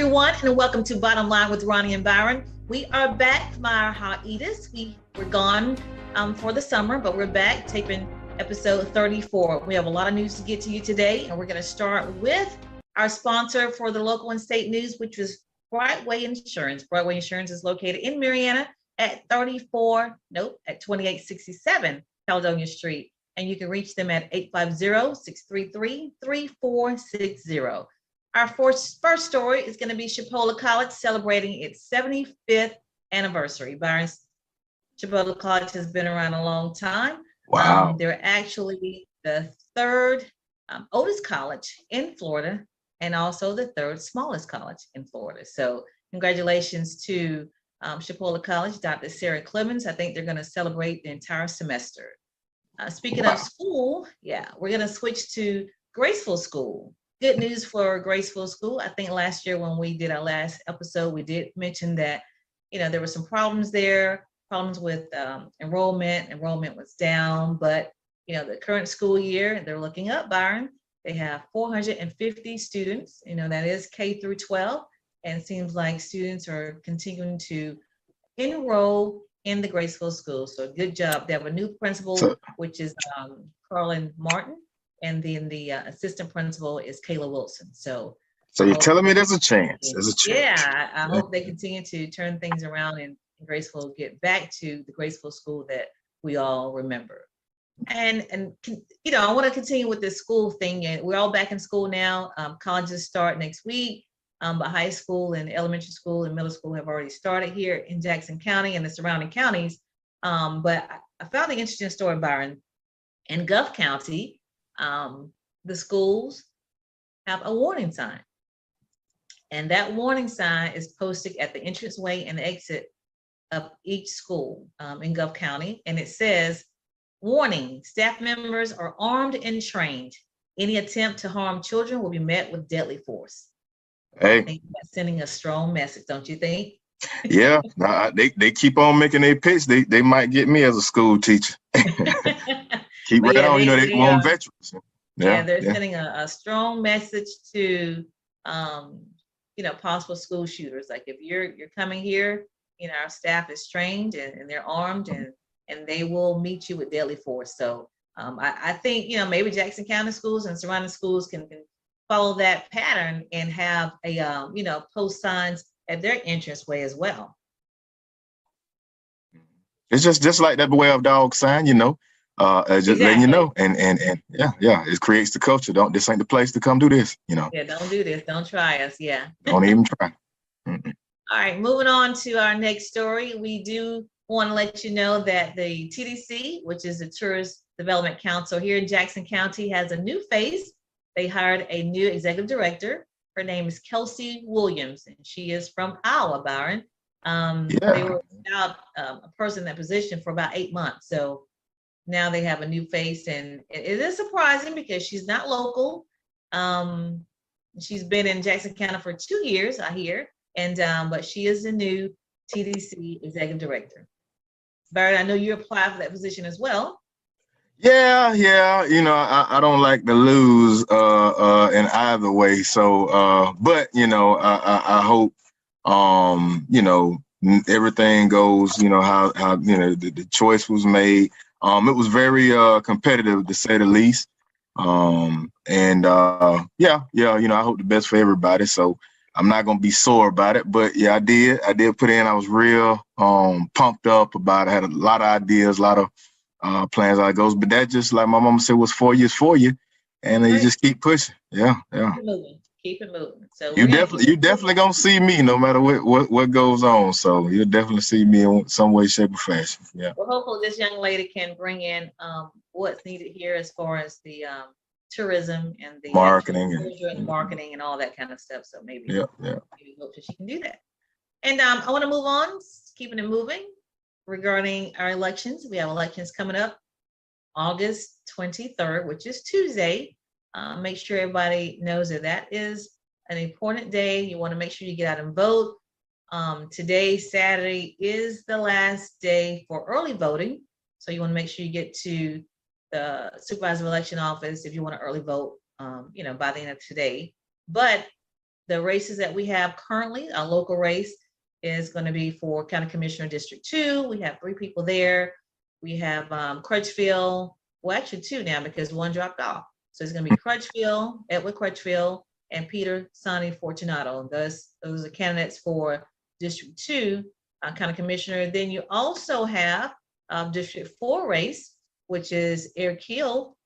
everyone, and welcome to Bottom Line with Ronnie and Byron. We are back from our hiatus. We were gone for the summer, but we're back taping episode 34. We have a lot of news to get to you today, and we're going to start with our sponsor for the local and state news, which was Brightway Insurance. Brightway Insurance is located in Marianna at 2867 Caledonia Street, and you can reach them at 850-633-3460. Our first story is going to be Chipola College celebrating its 75th anniversary. Byron, Chipola College has been around a long time. Wow. They're actually the third oldest college in Florida and also the third smallest college in Florida. So congratulations to Chipola College, Dr. Sarah Clemens. I think they're going to celebrate the entire semester. Speaking of school, we're going to switch to Graceville School. Good news for Graceville School. I think last year when we did our last episode, we did mention that, there were some problems there, problems with enrollment. Enrollment was down, but, the current school year, they're looking up, Byron. They have 450 students, that is K through 12. And it seems like students are continuing to enroll in the Graceville School. So good job. They have a new principal, which is Carlin Martin. And then the assistant principal is Kayla Wilson. So you're telling me there's a chance. There's a chance. Yeah, I hope they continue to turn things around and Graceville get back to the Graceville School that we all remember. And I want to continue with this school thing. And we're all back in school now. Colleges start next week, but high school and elementary school and middle school have already started here in Jackson County and the surrounding counties. But I found an interesting story, Byron. In Gulf County, the schools have a warning sign, and that warning sign is posted at the entranceway and exit of each school in Gulf County, and it says, "Warning: staff members are armed and trained. Any attempt to harm children will be met with deadly force." Hey, I think that's sending a strong message, don't you think? Yeah, they keep on making their pitch. They might get me as a school teacher. Keep right on. They want veterans. They're sending a strong message to possible school shooters. Like, if you're coming here, our staff is trained and they're armed and they will meet you with deadly force. So I think maybe Jackson County schools and surrounding schools can follow that pattern and have a post signs at their entranceway as well. It's just like that beware of dog sign, just letting you know, and it creates the culture. This ain't the place to come do this, Yeah, don't do this. Don't try us. Yeah. Don't even try. Mm-mm. All right, moving on to our next story. We do want to let you know that the TDC, which is the Tourist Development Council here in Jackson County, has a new face. They hired a new executive director. Her name is Kelsey Williams, and she is from Iowa, Byron. They were without a person in that position for about 8 months. So now they have a new face, and it is surprising because she's not local. She's been in Jackson County for 2 years, I hear, and but she is the new TDC Executive Director. Barry, I know you applied for that position as well. Yeah. I don't like to lose in either way. So, but I hope everything goes how the choice was made. It was very competitive, to say the least. I hope the best for everybody. So I'm not gonna be sore about it. But yeah, I did put in. I was real pumped up about it. I had a lot of ideas, a lot of plans how it goes. But that, just like my mama said, was 4 years for you, and you just keep pushing. Yeah. Keep it moving. So you definitely gonna see me no matter what goes on. So you'll definitely see me in some way, shape, or fashion. Yeah. Well, hopefully this young lady can bring in what's needed here as far as the tourism and the marketing and all that kind of stuff. So maybe maybe hope that she can do that. And I want to move on, keeping it moving regarding our elections. We have elections coming up August 23rd, which is Tuesday. Make sure everybody knows that is an important day. You want to make sure you get out and vote. Today, Saturday, is the last day for early voting. So you want to make sure you get to the supervisor of election office if you want to early vote, by the end of today. But the races that we have currently, our local race is going to be for County Commissioner District 2. We have 3 people there. We have Crutchfield, well, actually 2 now because 1 dropped off. So it's going to be Crutchfield, Edward Crutchfield, and Peter Sonny Fortunato. Those are candidates for District 2 County Commissioner. Then you also have District 4 race, which is Eric Hill.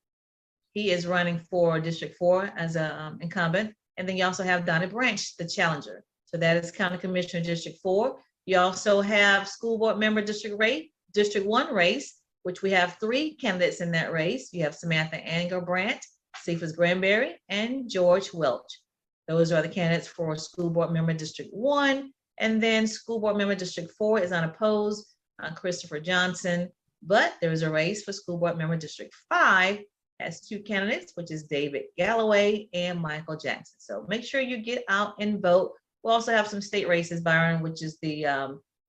He is running for District 4 as an incumbent. And then you also have Donnie Branch, the challenger. So that is County Commissioner District 4. You also have School Board Member District 1 race, which we have 3 candidates in that race. You have Samantha Angerbrandt, Cephas Granberry, and George Welch. Those are the candidates for School Board Member District 1. And then School Board Member District 4 is unopposed, Christopher Johnson. But there is a race for School Board Member District 5, has 2 candidates, which is David Galloway and Michael Jackson. So make sure you get out and vote. We'll also have some state races, Byron, which is the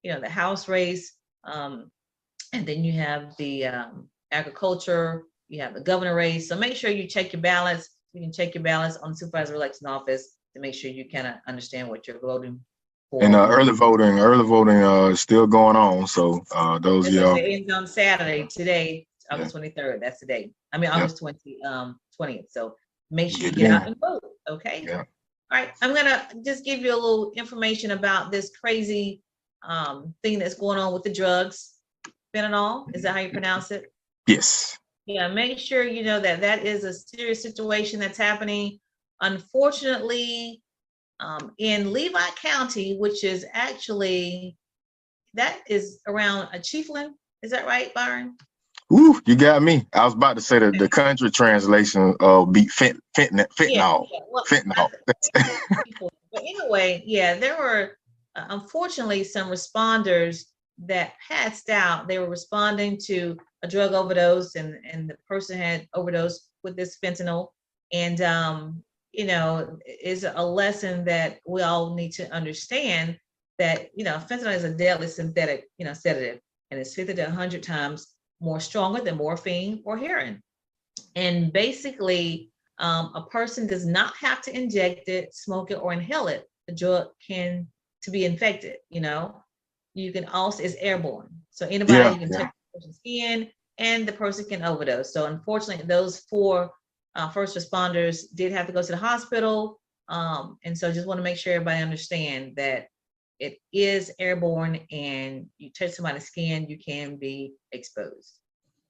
the House race, and then you have the agriculture, you have the governor race. So make sure you check your ballots. You can check your ballots on the supervisor election office to make sure you kind of understand what you're voting for. And early voting is still going on. So those of y'all. It ends on Saturday today, August 23rd. That's the day. I mean, August 20th. So make sure you get out and vote. Okay. Yeah. All right. I'm going to just give you a little information about this crazy thing that's going on with the drugs. Fentanyl. Is that how you pronounce it? Yes. Yeah. Make sure you know that that is a serious situation that's happening. Unfortunately, in Levi County, which is actually, that is around Chiefland. Is that right, Byron? Ooh, you got me. I was about to say that the country translation beat fentanyl. Yeah, well, fentanyl. But anyway, there were unfortunately some responders that passed out. They were responding to a drug overdose, and the person had overdosed with this fentanyl. And is a lesson that we all need to understand that fentanyl is a deadly synthetic sedative, and it's 50 to 100 times more stronger than morphine or heroin. And basically, a person does not have to inject it, smoke it, or inhale it. The drug to be infected. You can also, it's airborne. So anybody can touch the person's skin, and the person can overdose. So unfortunately, those 4 first responders did have to go to the hospital. And so just want to make sure everybody understand that it is airborne, and you touch somebody's skin, you can be exposed.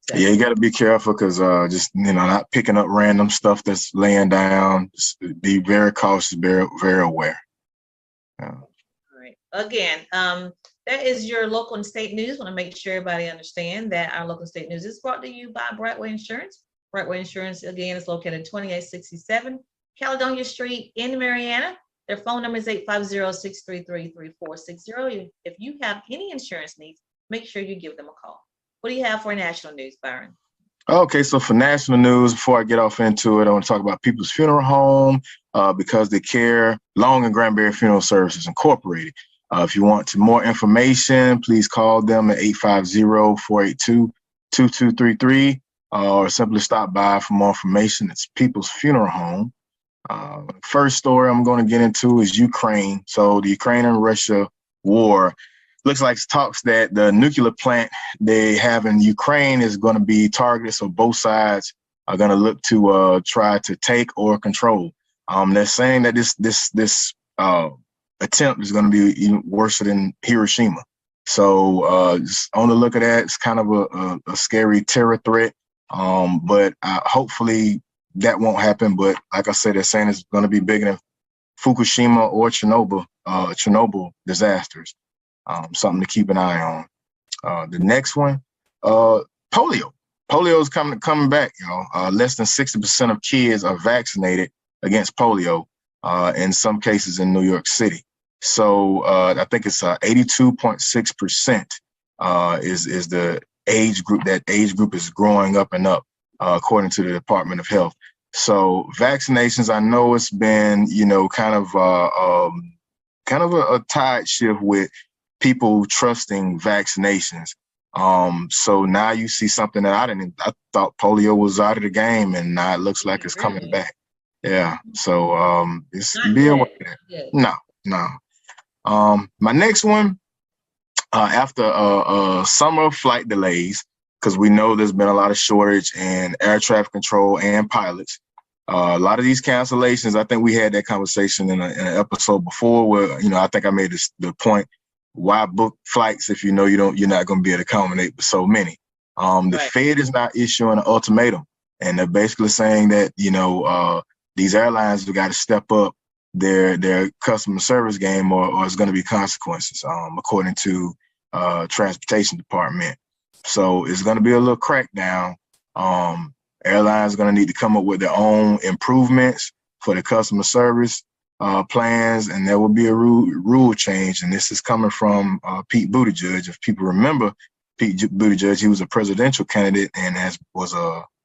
So. Yeah, you got to be careful because just not picking up random stuff that's laying down. Just be very cautious, very, very aware. Yeah. All right. Again, that is your local and state news. Want to make sure everybody understand that our local state news is brought to you by Brightway Insurance. Brightway Insurance, again, is located at 2867 Caledonia Street in Mariana. Their phone number is 850-633-3460. If you have any insurance needs, make sure you give them a call. What do you have for national news, Byron? Okay, so for national news, before I get off into it, I want to talk about People's Funeral Home because they care. Long and Granbury Funeral Services Incorporated. If you want more information, please call them at 850-482-2233 or simply stop by for more information. It's People's Funeral Home. First story I'm going to get into is Ukraine. So the Ukraine and Russia war looks like talks that the nuclear plant they have in Ukraine is going to be targeted. So both sides are going to look to try to take or control. They're saying that this attempt is going to be even worse than Hiroshima. So just on the look at that, it's kind of a scary terror threat. But hopefully that won't happen. But like I said, they're saying it's going to be bigger than Fukushima or Chernobyl disasters. Something to keep an eye on. The next one, polio. Polio is coming back. Less than 60% of kids are vaccinated against polio. In some cases in New York City. So I think it's 82.6% is the age group. That age group is growing up and up, according to the Department of Health. So vaccinations, I know it's been, kind of a tide shift with people trusting vaccinations. So now you see something that I thought polio was out of the game, and now it looks like it's coming back. Yeah. So it's Not be aware of good. that. Not good. No, no. My next one, after summer flight delays, because we know there's been a lot of shortage in air traffic control and pilots. A lot of these cancellations, I think we had that conversation in an episode before where, I think I made the point, why book flights if you're not going to be able to accommodate so many. The Right. Fed is not issuing an ultimatum, and they're basically saying that, these airlines have got to step up their customer service game, or it's going to be consequences, according to transportation department. So it's going to be a little crackdown. Airlines are going to need to come up with their own improvements for the customer service plans, and there will be a rule change. And this is coming from Pete Buttigieg. If people remember Pete Buttigieg, he was a presidential candidate and was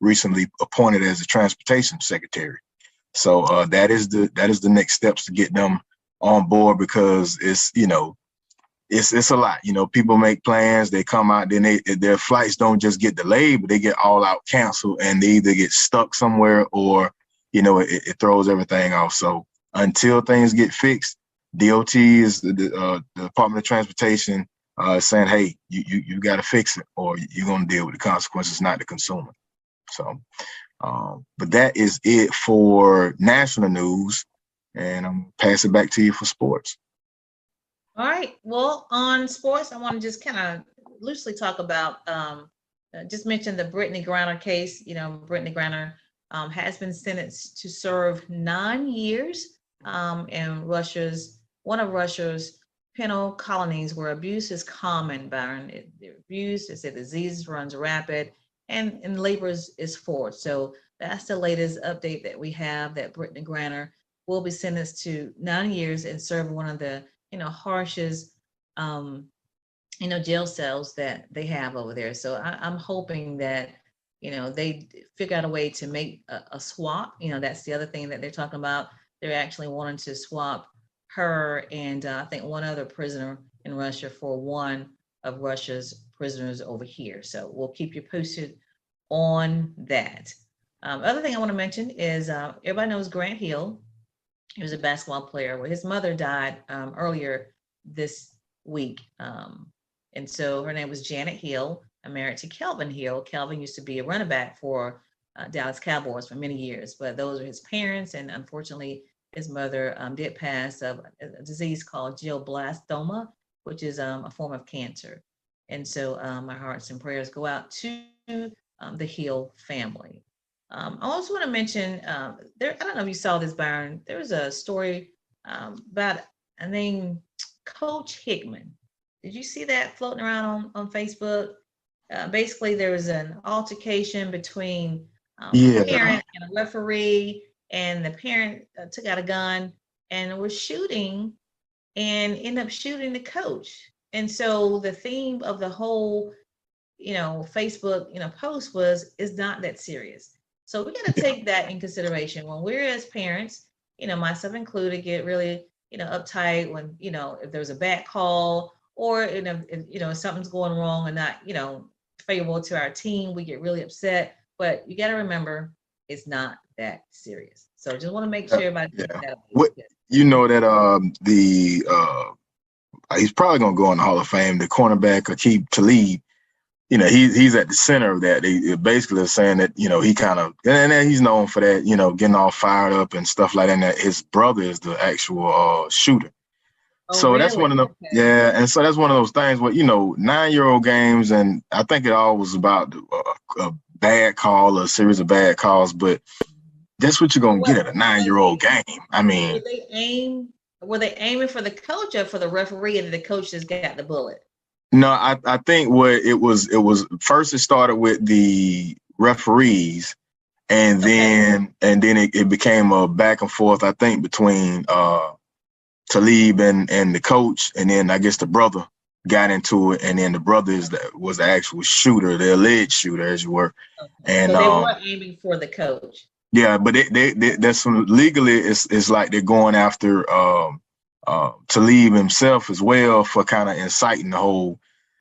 recently appointed as the transportation secretary. So that is the next steps to get them on board, because it's a lot. People make plans, they come out, then their flights don't just get delayed, but they get all out canceled, and they either get stuck somewhere or, it throws everything off. So until things get fixed, DOT is the Department of Transportation saying, hey, you got to fix it, or you're going to deal with the consequences, not the consumer. So, but that is it for national news, and I'm pass it back to you for sports. All right. Well, on sports, I want to just kind of loosely talk about, just mention the Brittany Griner case. Brittany Griner has been sentenced to serve 9 years in one of Russia's penal colonies where abuse is common, Byron. Abuse, it's a disease, runs rapid, and labor is forced. So that's the latest update that we have, that Brittany Griner will be sentenced to 9 years and serve one of the harshest, jail cells that they have over there. So I'm hoping that, they figure out a way to make a swap. That's the other thing that they're talking about. They're actually wanting to swap her and I think one other prisoner in Russia for one of Russia's prisoners over here. So we'll keep you posted on that. Other thing I want to mention is everybody knows Grant Hill. He was a basketball player. Well, his mother died earlier this week. And so her name was Janet Hill, married to Kelvin Hill. Kelvin used to be a running back for Dallas Cowboys for many years, but those are his parents. And unfortunately, his mother did pass of a disease called glioblastoma, which is a form of cancer. And so my hearts and prayers go out to the Hill family. I also want to mention there. I don't know if you saw this, Byron. There was a story about a name Coach Hickman. Did you see that floating around on Facebook? Basically, there was an altercation between a Yeah. parent and a referee, and the parent took out a gun and was shooting, and ended up shooting the coach. And so the theme of the whole, Facebook, post was, is not that serious. So we got to take that in consideration when we're as parents, myself included, get really, uptight when, if there's a bad call, or if something's going wrong and not, favorable to our team, we get really upset. But you got to remember, it's not that serious. So just want to make sure everybody Yeah. that. What that he's probably gonna go in the Hall of Fame. The cornerback Aqib Talib, he's at the center of that. They basically are saying that, he kind of, and then he's known for that, getting all fired up and stuff like that. And that his brother is the actual shooter. Oh, So that's really? one of the, Okay. yeah. And so that's one of those things where, 9-year-old games. And I think it all was about a bad call, a series of bad calls, but that's what you're going to get at a 9-year-old game. I mean, Were they aiming for the coach or for the referee, and the coach just got the bullet? no, I think what it was first, it started with the referees, and then it became a back and forth, I think, between Talib and the coach, and then I guess the brother got into it, and then the brother was the actual shooter, the alleged shooter, as you were. Okay. And So they were aiming for the coach. yeah, but that's legally it's like they're going after Talib himself as well for kind of inciting the whole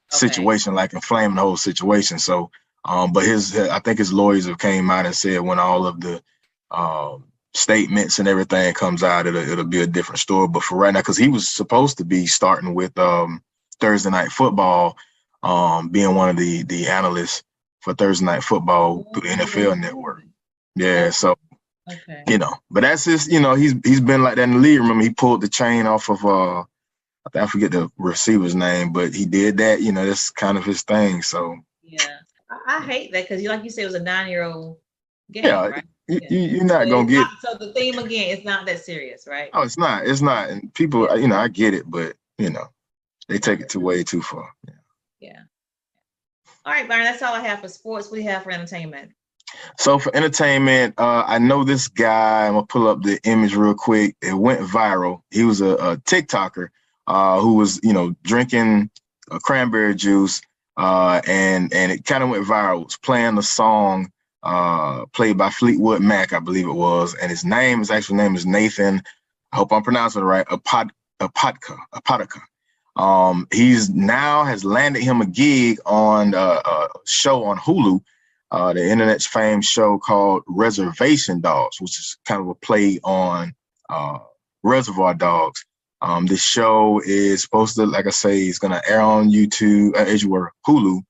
situation, like inflaming the whole situation. So, but I think his lawyers have came out and said when all of the statements and everything comes out, it'll be a different story. But for right now, because he was supposed to be starting with Thursday Night Football, being one of the analysts for Thursday Night Football through the NFL Network. Yeah, so but that's just he's been like that in the league. Remember, he pulled the chain off of I forget the receiver's name, but he did that. That's kind of his thing. So yeah, I hate that because like you said, it was a 9-year-old game, right? You're not gonna get. So the theme again, it's not that serious, right? Oh, it's not. It's not. And people, I get it, but they take it way too far. Yeah. All right, Byron, that's all I have for sports. What do you have for entertainment? So for entertainment, I know this guy. I'm gonna pull up the image real quick. It went viral. He was a TikToker who was, drinking cranberry juice, and it kind of went viral. It was playing the song played by Fleetwood Mac, I believe it was, and his actual name is Nathan. I hope I'm pronouncing it right. Apodaca. He's now has landed him a gig on a show on Hulu, the internet's famed show called Reservation Dogs, which is kind of a play on Reservoir Dogs. This show is supposed to, like I say, it's going to air on YouTube, Hulu.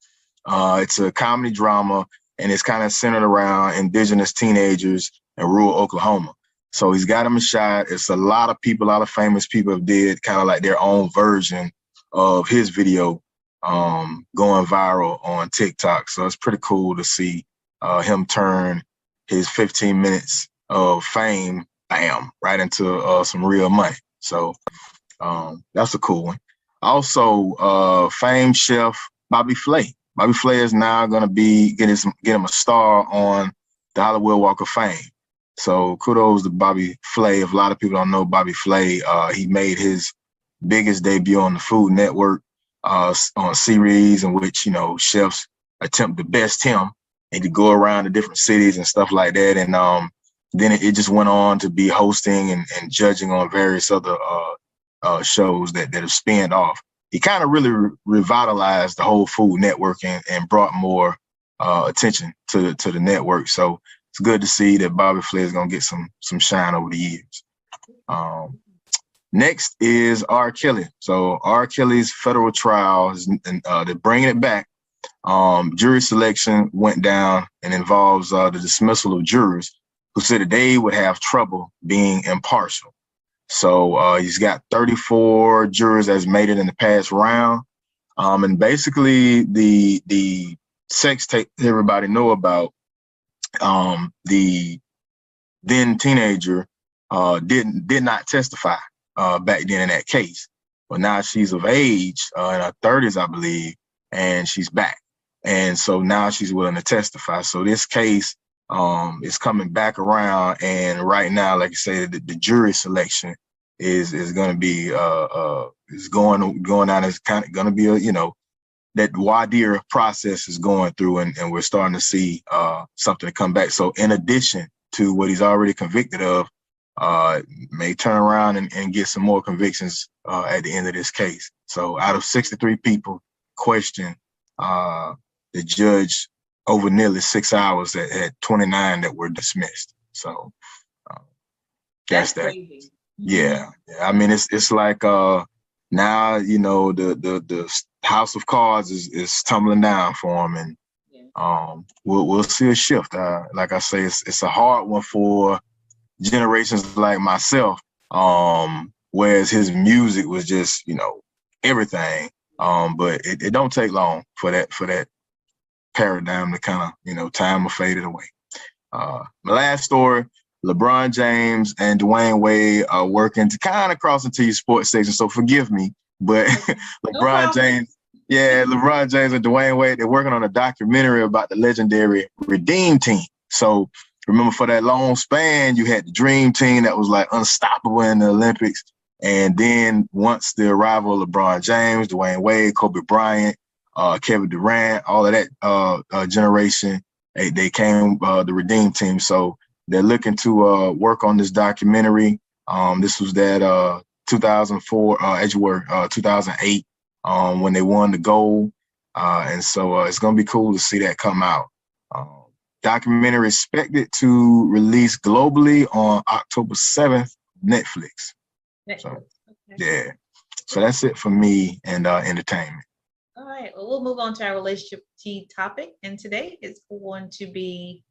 It's a comedy drama, and it's kind of centered around indigenous teenagers in rural Oklahoma. So he's got him a shot. It's a lot of people, a lot of famous people have did kind of like their own version of his video going viral on TikTok. So it's pretty cool to see him turn his 15 minutes of fame, bam, right into some real money. So that's a cool one. Also, famed chef Bobby Flay. Bobby Flay is now going to be get him a star on the Hollywood Walk of Fame. So kudos to Bobby Flay. If a lot of people don't know Bobby Flay, he made his biggest debut on the Food Network on a series in which, chefs attempt to best him and to go around to different cities and stuff like that. And then it just went on to be hosting and judging on various other shows that have spinned off. He kind of really revitalized the whole Food Network and brought more attention to the network. So it's good to see that Bobby Flay is going to get some shine over the years. Next is R. Kelly. So R. Kelly's federal trial, they're bringing it back. Jury selection went down and involves the dismissal of jurors who said that they would have trouble being impartial. So he's got 34 jurors that's made it in the past round. And basically the sex tape everybody know about, the then teenager did not testify back then in that case. But now she's of age, in her 30s, I believe, and she's back. And so now she's willing to testify. So this case is coming back around, and right now, like I said, the jury selection is going to be is going down. It's kind of going to be that voir dire process is going through, and we're starting to see something to come back. So in addition to what he's already convicted of, may turn around and get some more convictions at the end of this case. So out of 63 people questioned, the judge over nearly 6 hours had 29 that were dismissed. So that's that. Crazy. Yeah. I mean, it's like now, the house of cards is tumbling down for him, and we'll see a shift. Like I say, it's a hard one for generations like myself, whereas his music was just, everything. But it don't take long for that paradigm to kind of, time will fade it away. My last story, LeBron James and Dwayne Wade are working to kind of cross into your sports section, so forgive me, but LeBron James and Dwayne Wade, they're working on a documentary about the legendary Redeem Team. So remember, for that long span, you had the Dream Team that was like unstoppable in the Olympics. And then once the arrival of LeBron James, Dwayne Wade, Kobe Bryant, Kevin Durant, all of that generation, they came the Redeem Team. So they're looking to work on this documentary. This was that 2004, 2008, when they won the gold. And so it's going to be cool to see that come out. documentary expected to release globally on October 7th, Netflix. So, Okay. yeah. So that's it for me and entertainment. All right. Well, we'll move on to our relationship key topic. And today it's going to be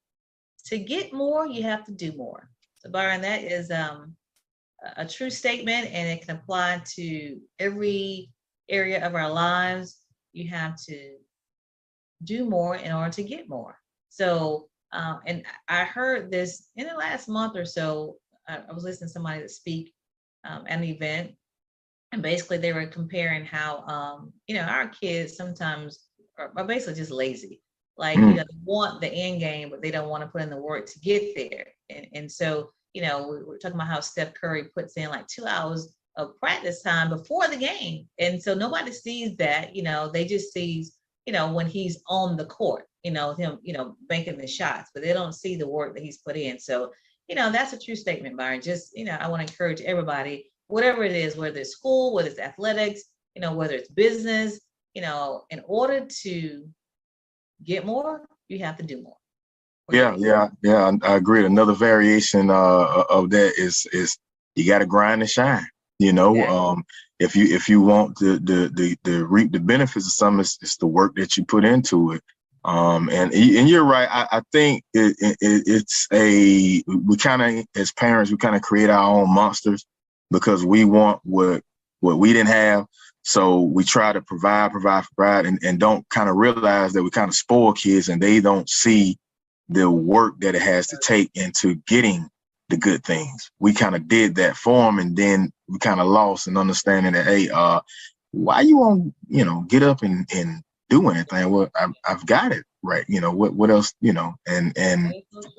to get more, you have to do more. So Byron, that is a true statement, and it can apply to every area of our lives. You have to do more in order to get more. So, and I heard this in the last month or so. I was listening to somebody that speak at an event, and basically they were comparing how our kids sometimes are basically just lazy. Like, they want the end game, but they don't want to put in the work to get there. And so, we're talking about how Steph Curry puts in like 2 hours of practice time before the game. And so nobody sees that, they just sees, when he's on the court, him, banking the shots, but they don't see the work that he's put in. So, that's a true statement, Byron. Just, I want to encourage everybody, whatever it is, whether it's school, whether it's athletics, whether it's business, in order to get more, you have to do more. Yeah. I agree. Another variation of that is you got to grind and shine. Exactly. If you want to reap the benefits of something, it's the work that you put into it. And you're right. I think we kind of, as parents, we kind of create our own monsters because we want what we didn't have. So we try to provide, and don't kind of realize that we kind of spoil kids and they don't see the work that it has to take into getting the good things. We kind of did that for them, and then we kind of lost in understanding that, hey, why you won't, get up and do anything? Well, I've got it right. What else, and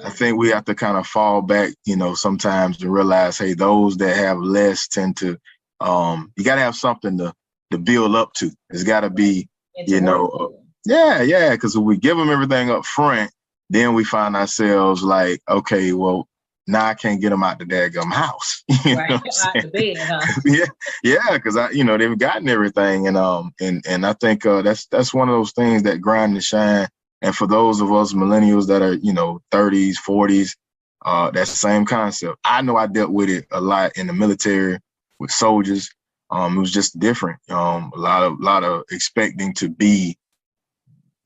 I think we have to kind of fall back, sometimes to realize, hey, those that have less tend to, you got to have something to build up to. It's got to be, because if we give them everything up front, then we find ourselves like, okay, well, now I can't get them out the daggum house. Right, out the bed, huh? Yeah, because they've gotten everything, and I think that's one of those things that grind and shine. And for those of us millennials that are 30s, 40s, that's the same concept. I know I dealt with it a lot in the military with soldiers. It was just different. A lot of expecting to be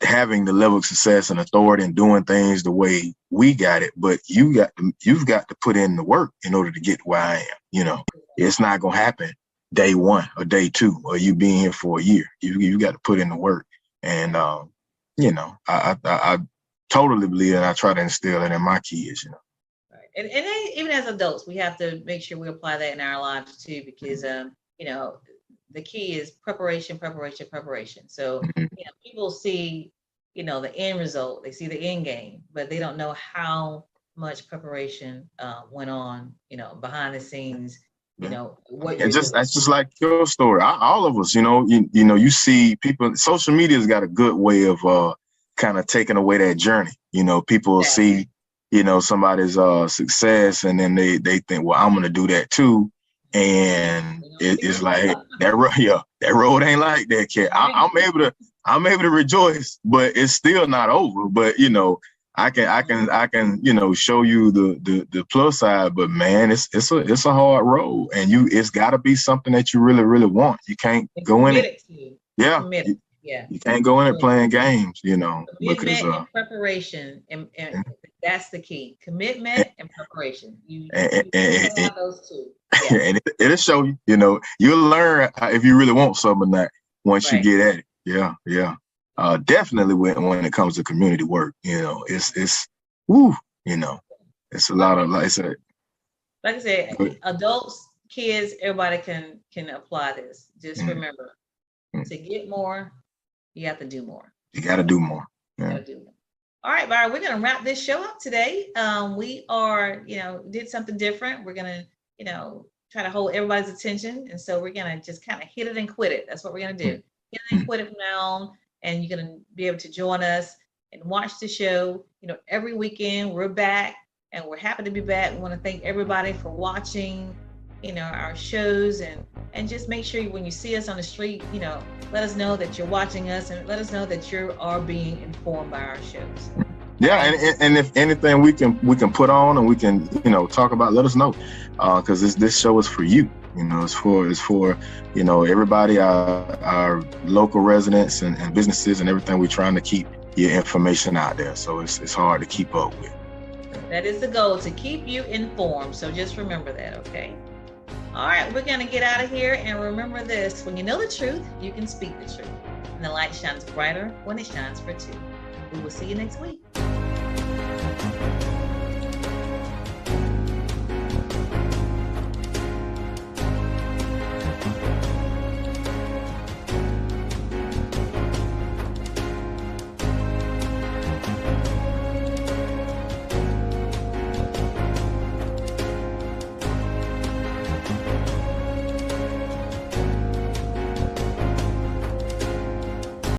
having the level of success and authority and doing things the way we got it, but you've got to put in the work in order to get where I am. It's not gonna happen day one or day two or you being here for a year. You got to put in the work, and I totally believe, and I try to instill it in my kids. Right. And even as adults, we have to make sure we apply that in our lives too, because the key is preparation. So, people see, the end result, they see the end game, but they don't know how much preparation went on, behind the scenes, what you're doing. That's just like your story. All of us, you see people, social media's got a good way of kind of taking away that journey. People see, somebody's success, and then they think, well, I'm going to do that too. And it's like, hey, that road ain't like that, kid. I'm able to rejoice, but it's still not over. But I can show you the plus side. But man, it's a hard road, and it's got to be something that you really, really want. You can't go in it. Yeah. You can't go in it playing games, because and preparation, and that's the key. Commitment and preparation. You have those two. Yeah. And it'll show you. You'll learn if you really want something or not once you get at it. Yeah. Definitely when it comes to community work, it's woo. It's a lot of, like I said, adults, kids, everybody can apply this. Just remember, to get more, you have to do more. You got to do more. Yeah. You gotta do more. All right, Byron, we're going to wrap this show up today. We are, did something different. We're going to, try to hold everybody's attention. And so we're going to just kind of hit it and quit it. That's what we're going to do. Hit it and quit it from now on. And you're going to be able to join us and watch the show. Every weekend we're back, and we're happy to be back. We want to thank everybody for watching, our shows, and just make sure when you see us on the street, let us know that you're watching us, and let us know that you are being informed by our shows. Yeah, and if anything we can put on and we can, you know, talk about, let us know, because this show is for you. You know, it's for you know, everybody, our local residents and businesses and everything. We're trying to keep your information out there, so it's hard to keep up with. That is the goal, to keep you informed. So just remember that, okay? All right, we're gonna get out of here, and remember this: when you know the truth, you can speak the truth, and the light shines brighter when it shines for two. We will see you next week.